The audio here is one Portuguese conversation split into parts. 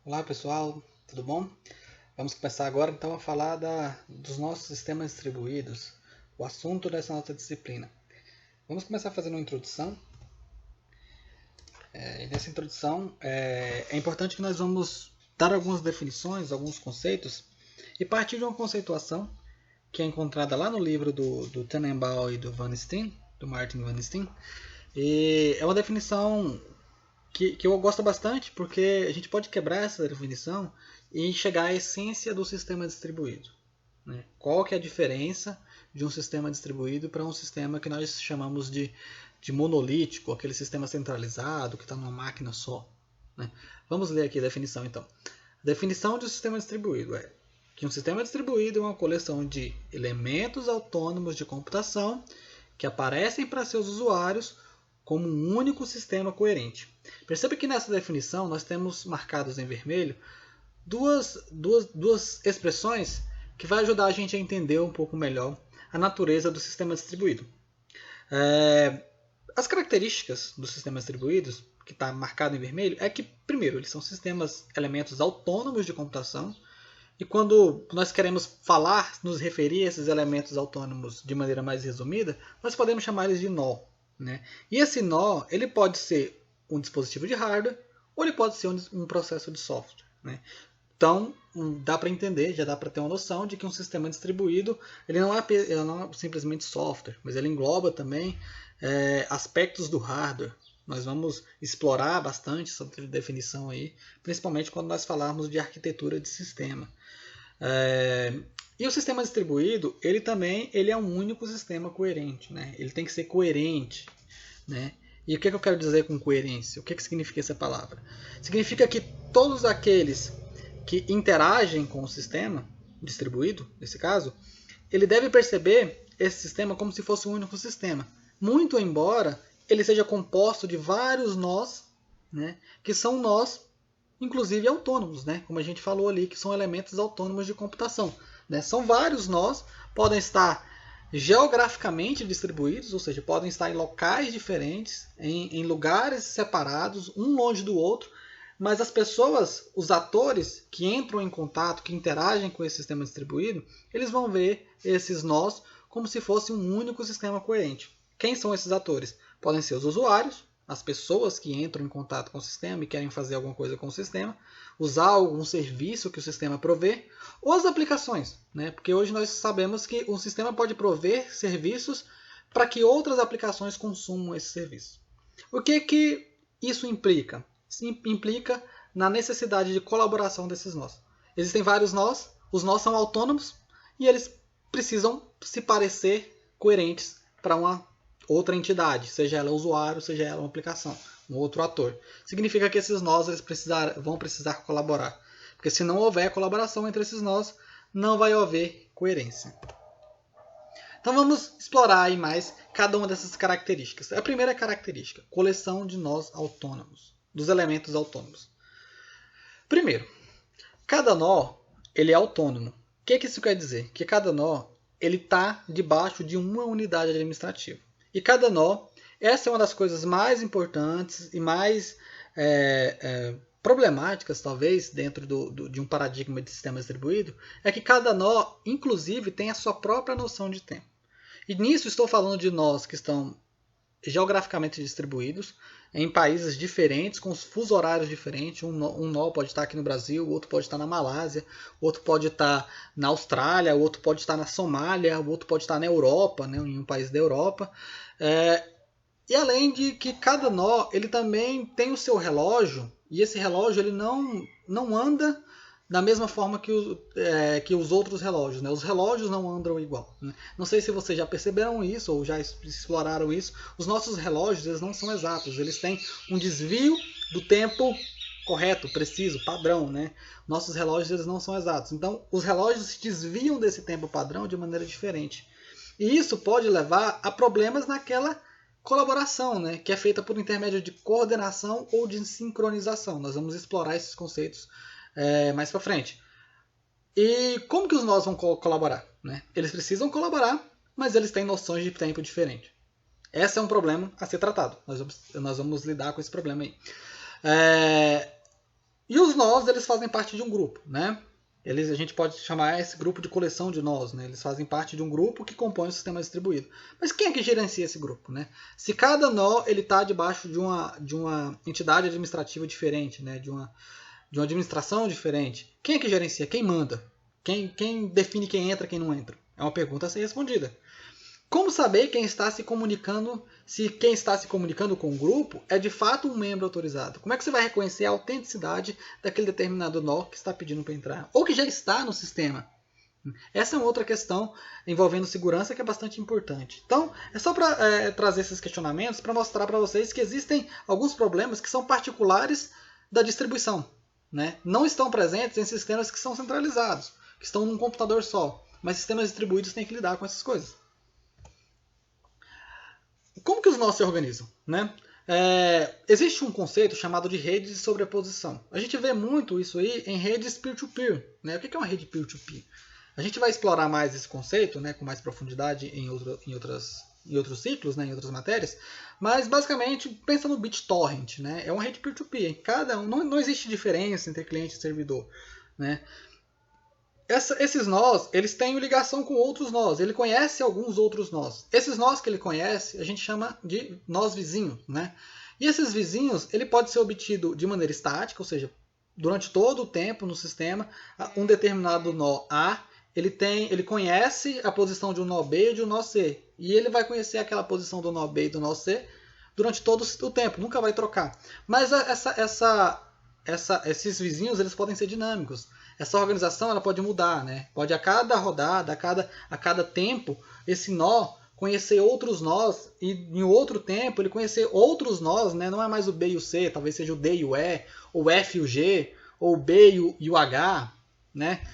Olá pessoal, tudo bom? Vamos começar agora então a falar dos nossos sistemas distribuídos, o assunto dessa nossa disciplina. Vamos começar fazendo uma introdução. E nessa introdução é importante que nós vamos dar algumas definições, alguns conceitos, e partir de uma conceituação que é encontrada lá no livro do Tannenbaum e do Martin Van Steen. E é uma definição que eu gosto bastante, porque a gente pode quebrar essa definição e chegar à essência do sistema distribuído. Né? Qual que é a diferença de um sistema distribuído para um sistema que nós chamamos de monolítico, aquele sistema centralizado que está numa máquina só. Né? Vamos ler aqui a definição então. A definição de um sistema distribuído é que um sistema distribuído é uma coleção de elementos autônomos de computação que aparecem para seus usuários como um único sistema coerente. Perceba que nessa definição nós temos marcados em vermelho duas expressões que vai ajudar a gente a entender um pouco melhor a natureza do sistema distribuído. As características dos sistemas distribuídos, que está marcado em vermelho, é que, primeiro, eles são elementos autônomos de computação, e quando nós queremos nos referir a esses elementos autônomos de maneira mais resumida, nós podemos chamar eles de nó. Né? E esse nó ele pode ser um dispositivo de hardware ou ele pode ser um processo de software. Né? Então, dá para entender, já dá para ter uma noção de que um sistema distribuído ele não é simplesmente software, mas ele engloba também aspectos do hardware. Nós vamos explorar bastante essa definição aí, principalmente quando nós falarmos de arquitetura de sistema. E o sistema distribuído, ele também é um único sistema coerente. Né? Ele tem que ser coerente. Né? E o que eu quero dizer com coerência? O que significa essa palavra? Significa que todos aqueles que interagem com o sistema distribuído, nesse caso, ele deve perceber esse sistema como se fosse um único sistema. Muito embora ele seja composto de vários nós, né, que são nós, inclusive autônomos, né, como a gente falou ali, que são elementos autônomos de computação. Né? São vários nós, podem estar geograficamente distribuídos, ou seja, podem estar em locais diferentes, em lugares separados, um longe do outro, mas as pessoas, os atores que entram em contato, que interagem com esse sistema distribuído, eles vão ver esses nós como se fosse um único sistema coerente. Quem são esses atores? Podem ser os usuários, as pessoas que entram em contato com o sistema e querem fazer alguma coisa com o sistema, usar algum serviço que o sistema provê, ou as aplicações, né? Porque hoje nós sabemos que um sistema pode prover serviços para que outras aplicações consumam esse serviço. O que isso implica? Implica na necessidade de colaboração desses nós. Existem vários nós, os nós são autônomos e eles precisam se parecer coerentes para uma outra entidade, seja ela usuário, seja ela uma aplicação, um outro ator. Significa que esses nós vão precisar colaborar. Porque se não houver colaboração entre esses nós, não vai haver coerência. Então vamos explorar aí mais cada uma dessas características. A primeira característica, coleção de nós autônomos, dos elementos autônomos. Primeiro, cada nó ele é autônomo. O que isso quer dizer? Que cada nó ele está debaixo de uma unidade administrativa. E cada nó, essa é uma das coisas mais importantes e mais problemáticas, talvez, dentro de um paradigma de sistema distribuído, é que cada nó, inclusive, tem a sua própria noção de tempo. E nisso estou falando de nós que estão geograficamente distribuídos em países diferentes, com fuso horários diferentes. Um nó pode estar aqui no Brasil, o outro pode estar na Malásia, o outro pode estar na Austrália, o outro pode estar na Somália, o outro pode estar na Europa, né, em um país da Europa. E além de que cada nó ele também tem o seu relógio, e esse relógio ele não anda da mesma forma que os outros relógios. Né? Os relógios não andam igual. Né? Não sei se vocês já perceberam isso ou já exploraram isso. Os nossos relógios eles não são exatos. Eles têm um desvio do tempo correto, preciso, padrão. Né? Nossos relógios eles não são exatos. Então, os relógios se desviam desse tempo padrão de maneira diferente. E isso pode levar a problemas naquela colaboração, né? Que é feita por intermédio de coordenação ou de sincronização. Nós vamos explorar esses conceitos mais para frente. E como que os nós vão colaborar? Né? Eles precisam colaborar, mas eles têm noções de tempo diferentes. Esse é um problema a ser tratado. Nós vamos lidar com esse problema aí. E os nós, eles fazem parte de um grupo, né? A gente pode chamar esse grupo de coleção de nós, né? Eles fazem parte de um grupo que compõe o sistema distribuído. Mas quem é que gerencia esse grupo, né? Se cada nó ele está debaixo de uma entidade administrativa diferente, né? De uma administração diferente, quem é que gerencia? Quem manda? Quem define quem entra e quem não entra? É uma pergunta a ser respondida. Como saber quem está se comunicando, se quem está se comunicando com o grupo é de fato um membro autorizado? Como é que você vai reconhecer a autenticidade daquele determinado nó que está pedindo para entrar? Ou que já está no sistema? Essa é uma outra questão envolvendo segurança que é bastante importante. Então, é só para trazer esses questionamentos para mostrar para vocês que existem alguns problemas que são particulares da distribuição, né? Não estão presentes em sistemas que são centralizados, que estão num computador só. Mas sistemas distribuídos têm que lidar com essas coisas. Como que os nós se organizam, né? Existe um conceito chamado de rede de sobreposição. A gente vê muito isso aí em redes peer-to-peer, né? O que é uma rede peer-to-peer? A gente vai explorar mais esse conceito, né, com mais profundidade em outros ciclos, né, em outras matérias. Mas basicamente pensa no BitTorrent, né? É uma rede peer-to-peer. Cada um, não existe diferença entre cliente e servidor, né? Esses nós, eles têm ligação com outros nós. Ele conhece alguns outros nós. Esses nós que ele conhece, a gente chama de nós vizinhos, né? E esses vizinhos, ele pode ser obtido de maneira estática, ou seja, durante todo o tempo no sistema, um determinado nó A, ele conhece a posição de um nó B e de um nó C. E ele vai conhecer aquela posição do nó B e do nó C durante todo o tempo, nunca vai trocar. Mas esses vizinhos, eles podem ser dinâmicos. Essa organização ela pode mudar, né? Pode a cada rodada, a cada tempo, esse nó conhecer outros nós e em outro tempo ele conhecer outros nós, né? Não é mais o B e o C, talvez seja o D e o E, ou o F e o G, ou o B e o H, né?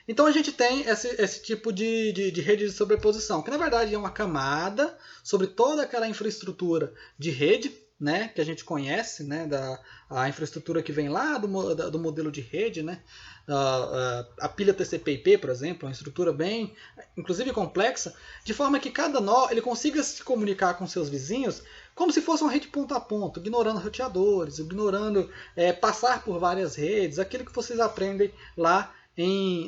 Então a gente tem esse tipo de rede de sobreposição, que na verdade é uma camada sobre toda aquela infraestrutura de rede, né, que a gente conhece, né, a infraestrutura que vem lá do modelo de rede, né, a pilha TCP/IP, por exemplo, uma estrutura bem, inclusive complexa, de forma que cada nó ele consiga se comunicar com seus vizinhos como se fosse uma rede ponto a ponto, ignorando roteadores, ignorando passar por várias redes, aquilo que vocês aprendem lá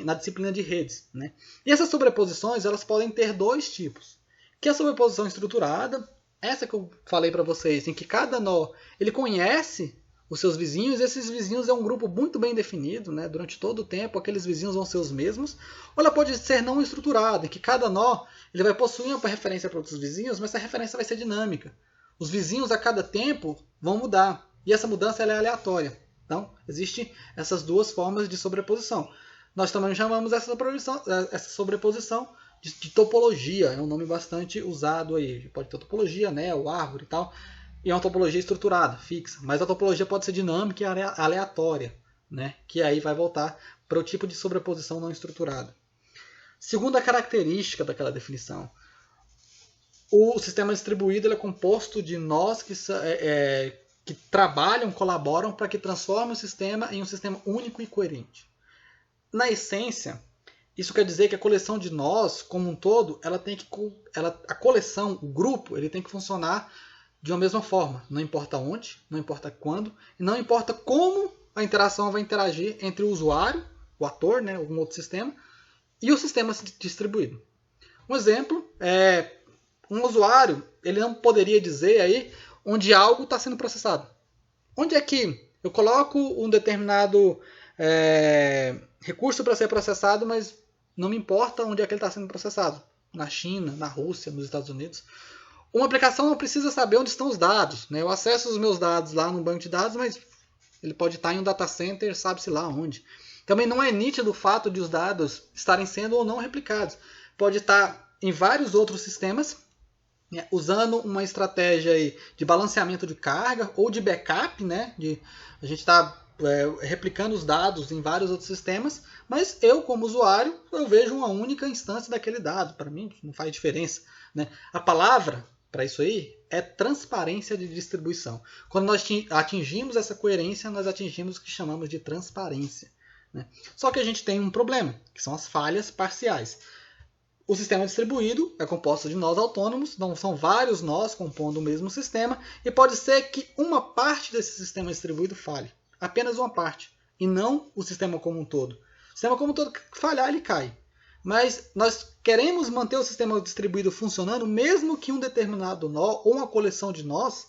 na disciplina de redes, né. E essas sobreposições elas podem ter dois tipos, que é a sobreposição estruturada, essa que eu falei para vocês, em que cada nó ele conhece os seus vizinhos, e esses vizinhos é um grupo muito bem definido, né? Durante todo o tempo aqueles vizinhos vão ser os mesmos, ou ela pode ser não estruturada, em que cada nó ele vai possuir uma referência para outros vizinhos, mas essa referência vai ser dinâmica. Os vizinhos a cada tempo vão mudar, e essa mudança ela é aleatória. Então, existem essas duas formas de sobreposição. Nós também chamamos essa sobreposição de topologia, é um nome bastante usado aí. Pode ter topologia, anel, árvore e tal. E é uma topologia estruturada, fixa. Mas a topologia pode ser dinâmica e aleatória, né? Que aí vai voltar para o tipo de sobreposição não estruturada. Segunda característica daquela definição. O sistema distribuído ele é composto de nós que trabalham, colaboram para que transformem o sistema em um sistema único e coerente. Na essência, isso quer dizer que a coleção de nós, como um todo, a coleção, o grupo, ele tem que funcionar de uma mesma forma. Não importa onde, não importa quando, e não importa como a interação vai interagir entre o usuário, o ator, né, algum outro sistema, e o sistema distribuído. Um exemplo é um usuário, ele não poderia dizer aí onde algo está sendo processado. Onde é que eu coloco um determinado recurso para ser processado, mas não me importa onde é que ele está sendo processado. Na China, na Rússia, nos Estados Unidos. Uma aplicação não precisa saber onde estão os dados, né? Eu acesso os meus dados lá no banco de dados, mas ele pode estar em um data center, sabe-se lá onde. Também não é nítido o fato de os dados estarem sendo ou não replicados. Pode estar em vários outros sistemas, né, usando uma estratégia aí de balanceamento de carga ou de backup, né? A gente está replicando os dados em vários outros sistemas, mas eu, como usuário, eu vejo uma única instância daquele dado. Para mim, não faz diferença, né? A palavra para isso aí é transparência de distribuição. Quando nós atingimos essa coerência, nós atingimos o que chamamos de transparência, né? Só que a gente tem um problema, que são as falhas parciais. O sistema distribuído é composto de nós autônomos, não são vários nós compondo o mesmo sistema, e pode ser que uma parte desse sistema distribuído falhe. apenas uma parte, e não o sistema como um todo. O sistema como um todo falhar, ele cai. Mas nós queremos manter o sistema distribuído funcionando, mesmo que um determinado nó ou uma coleção de nós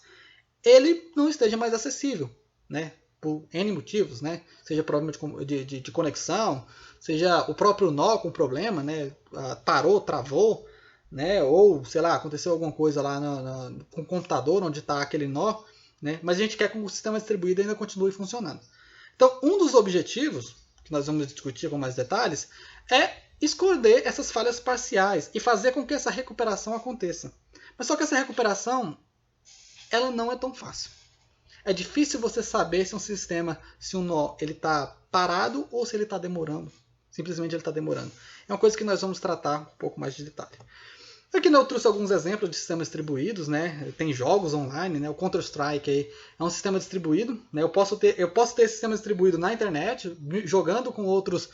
ele não esteja mais acessível, né? Por N motivos, né? Seja problema de conexão, seja o próprio nó com problema, né? Parou, travou, né? Ou, sei lá, aconteceu alguma coisa lá com o computador onde está aquele nó, né? Mas a gente quer que o sistema distribuído ainda continue funcionando. Então, um dos objetivos, que nós vamos discutir com mais detalhes, é esconder essas falhas parciais e fazer com que essa recuperação aconteça. Mas só que essa recuperação ela não é tão fácil. É difícil você saber se um sistema, se um nó ele está parado ou se ele está demorando. Simplesmente ele está demorando. É uma coisa que nós vamos tratar um pouco mais de detalhe. Aqui eu trouxe alguns exemplos de sistemas distribuídos, né? Tem jogos online, né? O Counter-Strike aí é um sistema distribuído, né? Eu posso ter esse sistema distribuído na internet, jogando com outros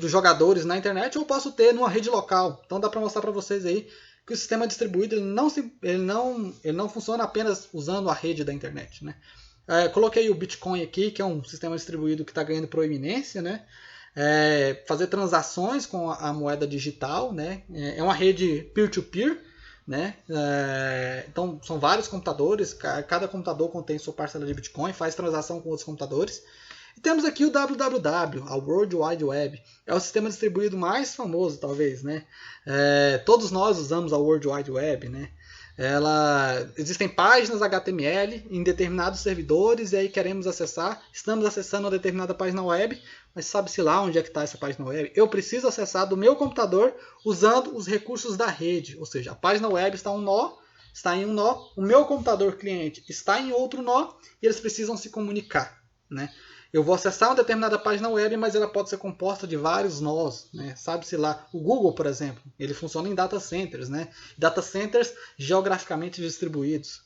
jogadores na internet, ou eu posso ter numa rede local. Então dá para mostrar para vocês aí que o sistema distribuído ele não funciona apenas usando a rede da internet, né? Coloquei o Bitcoin aqui, que é um sistema distribuído que está ganhando proeminência, né? Fazer transações com a moeda digital, né? É uma rede peer-to-peer, né? Então são vários computadores, cada computador contém sua parcela de Bitcoin, faz transação com outros computadores. E temos aqui o WWW, a World Wide Web. É o sistema distribuído mais famoso, talvez, né? Todos nós usamos a World Wide Web, né? Existem páginas HTML em determinados servidores e aí queremos acessar. Estamos acessando uma determinada página web, mas sabe-se lá onde é que está essa página web? Eu preciso acessar do meu computador usando os recursos da rede. Ou seja, a página web está em um nó, o meu computador cliente está em outro nó e eles precisam se comunicar, né? Eu vou acessar uma determinada página web, mas ela pode ser composta de vários nós, né? Sabe-se lá, o Google, por exemplo, ele funciona em data centers, né? Data centers geograficamente distribuídos.